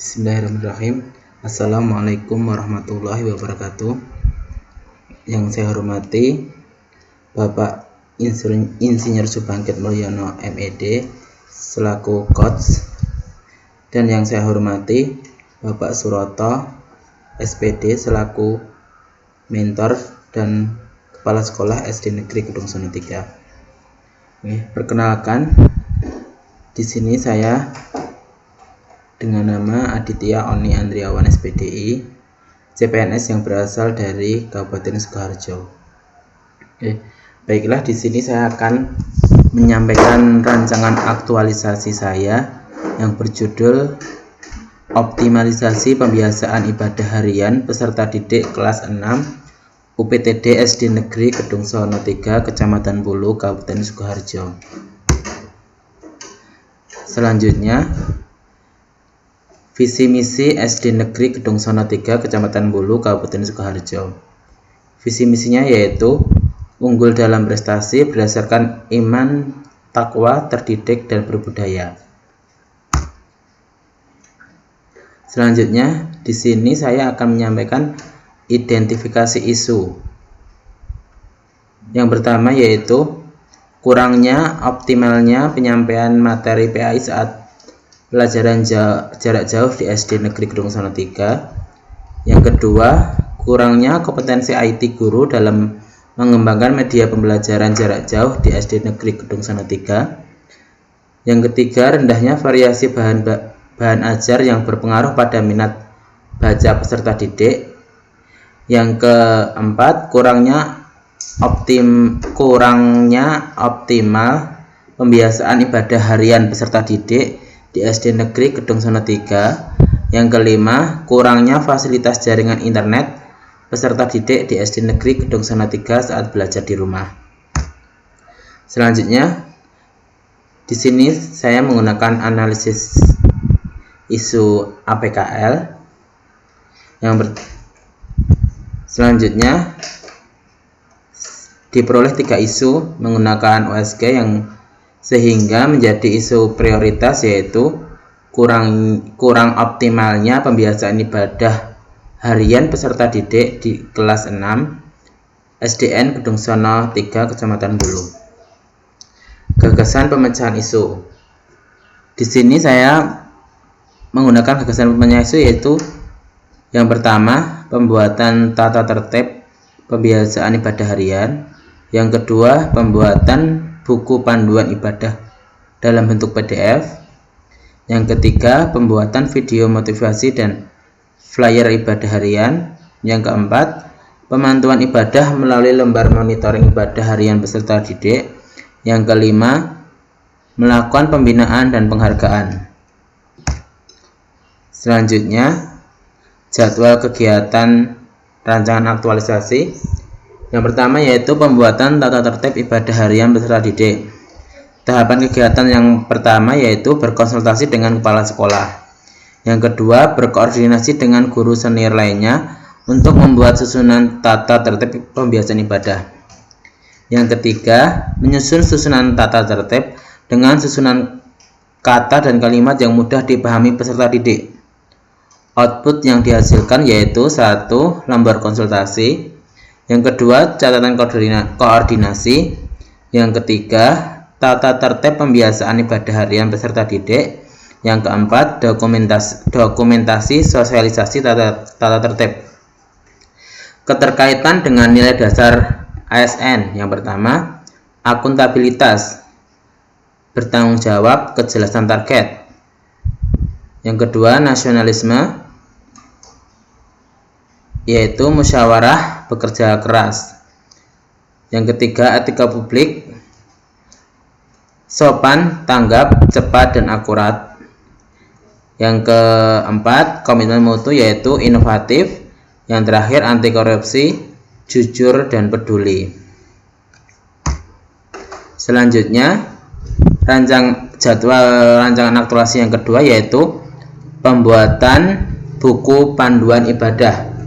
Bismillahirrahmanirrahim. Assalamualaikum warahmatullahi wabarakatuh. Yang saya hormati Bapak Insinyur Subangkit Mulyono MED selaku coach, dan yang saya hormati Bapak Suroto SPD selaku mentor dan Kepala Sekolah SD Negeri Kedung Sono 3. Perkenalkan, di sini saya dengan nama Aditya Oni Andriawan SPDI, CPNS yang berasal dari Kabupaten Sukoharjo. Baiklah, di sini saya akan menyampaikan rancangan aktualisasi saya yang berjudul Optimalisasi Pembiasaan Ibadah Harian Peserta Didik Kelas 6 UPTD SD Negeri Kedung Sono 3, Kecamatan Bulu, Kabupaten Sukoharjo. Selanjutnya, visi misi SD Negeri Kedung Sono 3, Kecamatan Bulu, Kabupaten Sukoharjo. Visi misinya yaitu unggul dalam prestasi berdasarkan iman, takwa, terdidik, dan berbudaya. Selanjutnya, di sini saya akan menyampaikan identifikasi isu. Yang pertama yaitu kurangnya optimalnya penyampaian materi PAI saat pelajaran jarak jauh di SD Negeri Kedung Sono 3. Yang kedua, kurangnya kompetensi IT guru dalam mengembangkan media pembelajaran jarak jauh di SD Negeri Kedung Sono 3. Yang ketiga, rendahnya variasi bahan ajar yang berpengaruh pada minat baca peserta didik. Yang keempat, kurangnya optimal pembiasaan ibadah harian peserta didik di SD Negeri Kedung Sono 3. Yang kelima, kurangnya fasilitas jaringan internet peserta didik di SD Negeri Kedung Sono 3 saat belajar di rumah. Selanjutnya, di sini saya menggunakan analisis isu APKL. Selanjutnya, diperoleh 3 isu menggunakan OSG yang sehingga menjadi isu prioritas, yaitu kurang optimalnya pembiasaan ibadah harian peserta didik di kelas 6 SDN Kedung Sono 3, Kecamatan Bulu. Gagasan pemecahan isu. Di sini saya menggunakan gagasan pemecahan isu, yaitu yang pertama, pembuatan tata tertib pembiasaan ibadah harian. Yang kedua, pembuatan buku panduan ibadah dalam bentuk PDF. Yang ketiga, pembuatan video motivasi dan flyer ibadah harian. Yang keempat, pemantauan ibadah melalui lembar monitoring ibadah harian peserta didik. Yang kelima, melakukan pembinaan dan penghargaan. Selanjutnya, jadwal kegiatan rancangan aktualisasi. Yang pertama yaitu pembuatan tata tertib ibadah harian peserta didik. Tahapan kegiatan yang pertama yaitu berkonsultasi dengan kepala sekolah. Yang kedua, berkoordinasi dengan guru senior lainnya untuk membuat susunan tata tertib pembiasaan ibadah. Yang ketiga, menyusun susunan tata tertib dengan susunan kata dan kalimat yang mudah dipahami peserta didik. Output yang dihasilkan yaitu 1. Lembar konsultasi. Yang kedua, catatan koordinasi. Yang ketiga, tata tertib pembiasaan ibadah harian peserta didik. Yang keempat, dokumentasi sosialisasi tata tertib. Keterkaitan dengan nilai dasar ASN. Yang pertama, akuntabilitas, bertanggung jawab, kejelasan target. Yang kedua, nasionalisme, yaitu musyawarah bekerja keras. Yang ketiga, etika publik, sopan, tanggap, cepat, dan akurat. Yang keempat, komitmen mutu, yaitu inovatif. Yang terakhir, anti korupsi, jujur, dan peduli. Selanjutnya, jadwal rancangan aktualisasi yang kedua yaitu pembuatan buku panduan ibadah.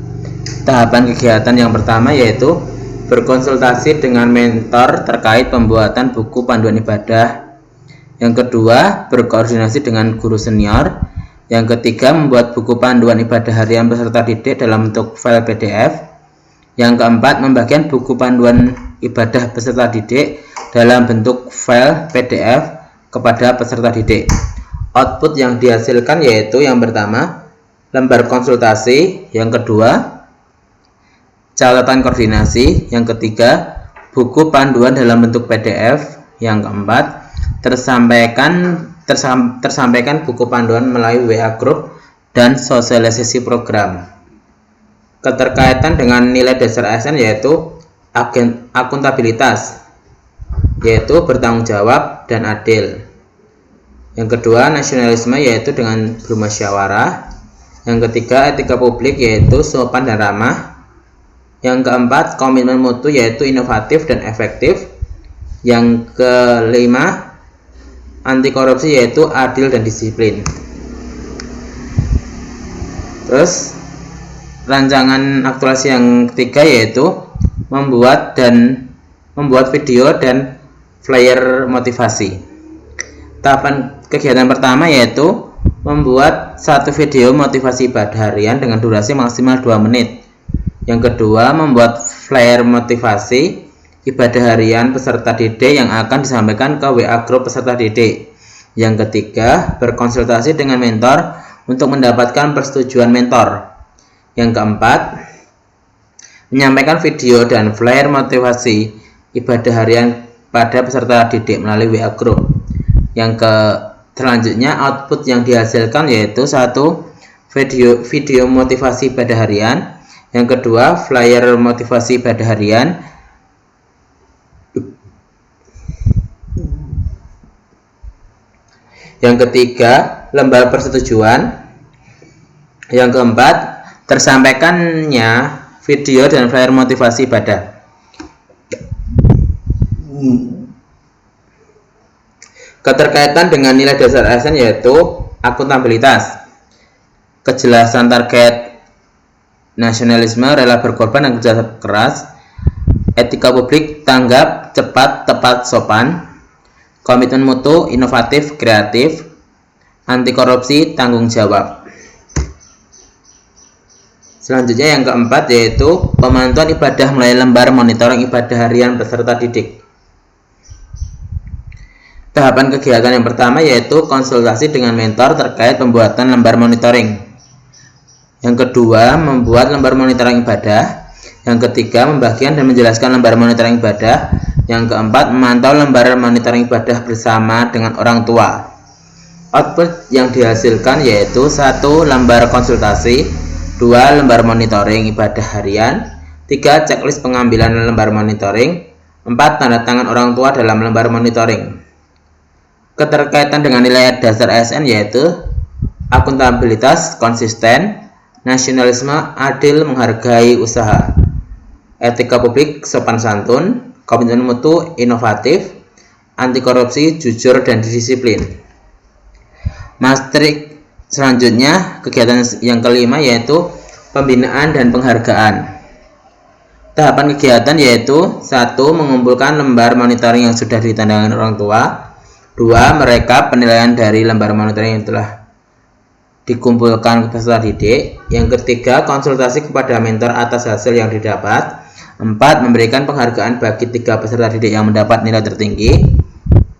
Tahapan kegiatan yang pertama yaitu berkonsultasi dengan mentor terkait pembuatan buku panduan ibadah. Yang kedua, berkoordinasi dengan guru senior. Yang ketiga, membuat buku panduan ibadah harian peserta didik dalam bentuk file PDF. Yang keempat, membagikan buku panduan ibadah peserta didik dalam bentuk file PDF kepada peserta didik. Output yang dihasilkan yaitu yang pertama, lembar konsultasi, yang kedua, catatan koordinasi, yang ketiga, buku panduan dalam bentuk PDF, yang keempat, tersampaikan buku panduan melalui WA Group dan sosialisasi program. Keterkaitan dengan nilai dasar ASN yaitu akuntabilitas, yaitu bertanggung jawab dan adil. Yang kedua, nasionalisme, yaitu dengan bermusyawarah. Yang ketiga, etika publik, yaitu sopan dan ramah. Yang keempat, komitmen mutu, yaitu inovatif dan efektif. Yang kelima, anti korupsi, yaitu adil dan disiplin. Terus rancangan aktualisasi yang ketiga yaitu membuat video dan flyer motivasi. Tahapan kegiatan pertama yaitu membuat satu video motivasi ibadah harian dengan durasi maksimal 2 menit. Yang kedua, membuat flyer motivasi ibadah harian peserta didik yang akan disampaikan ke WA Group peserta didik. Yang ketiga, berkonsultasi dengan mentor untuk mendapatkan persetujuan mentor. Yang keempat, menyampaikan video dan flyer motivasi ibadah harian pada peserta didik melalui WA Group. Selanjutnya, output yang dihasilkan yaitu satu, video motivasi ibadah harian. Yang kedua, flyer motivasi ibadah harian. Yang ketiga, lembar persetujuan. Yang keempat, tersampaikannya video dan flyer motivasi ibadah. Keterkaitan dengan nilai dasar ASN yaitu akuntabilitas, kejelasan target, nasionalisme, rela berkorban dan kerja keras, etika publik, tanggap, cepat, tepat, sopan, komitmen mutu, inovatif, kreatif, anti korupsi, tanggung jawab. Selanjutnya yang keempat yaitu pemantauan ibadah melalui lembar monitoring ibadah harian peserta didik. Tahapan kegiatan yang pertama yaitu konsultasi dengan mentor terkait pembuatan lembar monitoring. Yang kedua, membuat lembar monitoring ibadah. Yang ketiga, membagikan dan menjelaskan lembar monitoring ibadah. Yang keempat, memantau lembar monitoring ibadah bersama dengan orang tua. Output yang dihasilkan yaitu 1. Lembar konsultasi, 2. Lembar monitoring ibadah harian, 3. Checklist pengambilan lembar monitoring, 4. Tanda tangan orang tua dalam lembar monitoring. Keterkaitan dengan nilai dasar ASN yaitu akuntabilitas, konsisten, nasionalisme, adil, menghargai usaha, etika publik, sopan santun, komitmen mutu, inovatif, anti korupsi, jujur, dan disiplin. Matrik selanjutnya, kegiatan yang kelima yaitu pembinaan dan penghargaan. Tahapan kegiatan yaitu 1. Mengumpulkan lembar monitoring yang sudah ditandatangani orang tua. 2. Merekap penilaian dari lembar monitoring yang telah dikumpulkan ke peserta didik. Yang ketiga, konsultasi kepada mentor atas hasil yang didapat. 4. Memberikan penghargaan bagi 3 peserta didik yang mendapat nilai tertinggi.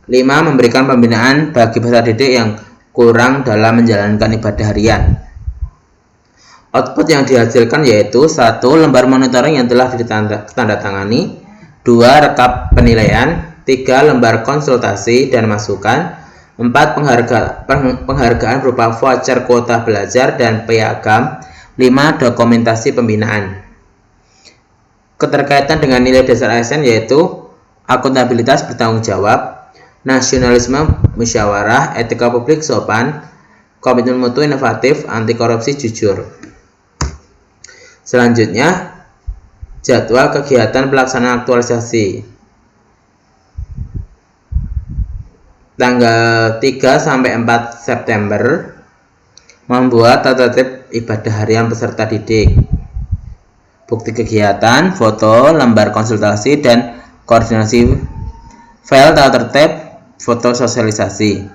5. Memberikan pembinaan bagi peserta didik yang kurang dalam menjalankan ibadah harian. Output yang dihasilkan yaitu 1. Lembar monitoring yang telah ditandatangani. 2. Rekap penilaian. 3. Lembar konsultasi dan masukan. 4. Penghargaan berupa voucher kuota belajar dan piagam. 5. Dokumentasi pembinaan. Keterkaitan dengan nilai dasar ASN yaitu akuntabilitas, bertanggung jawab, nasionalisme, musyawarah, etika publik, sopan, komitmen mutu, inovatif, anti korupsi, jujur. Selanjutnya, jadwal kegiatan pelaksanaan aktualisasi. Tanggal 3 sampai 4 September membuat tata tertib ibadah harian peserta didik. Bukti kegiatan, foto, lembar konsultasi dan koordinasi, file tata tertib, foto sosialisasi.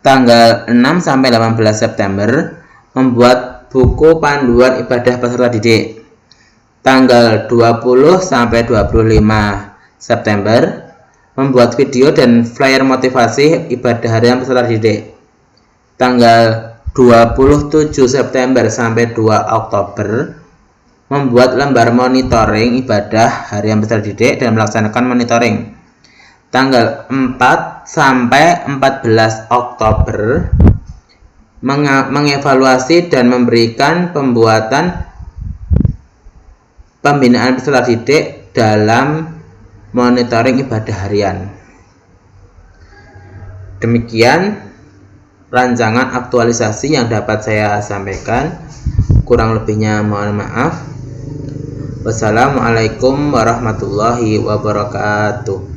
tanggal 6 sampai 18 September membuat buku panduan ibadah peserta didik. Tanggal 20 sampai 25 September membuat video dan flyer motivasi ibadah harian peserta didik. Tanggal 27 September sampai 2 Oktober membuat lembar monitoring ibadah harian peserta didik dan melaksanakan monitoring. Tanggal 4 sampai 14 Oktober mengevaluasi dan memberikan pembuatan pembinaan peserta didik dalam monitoring ibadah harian. Demikian rancangan aktualisasi yang dapat saya sampaikan. Kurang lebihnya mohon maaf. Wassalamualaikum warahmatullahi wabarakatuh.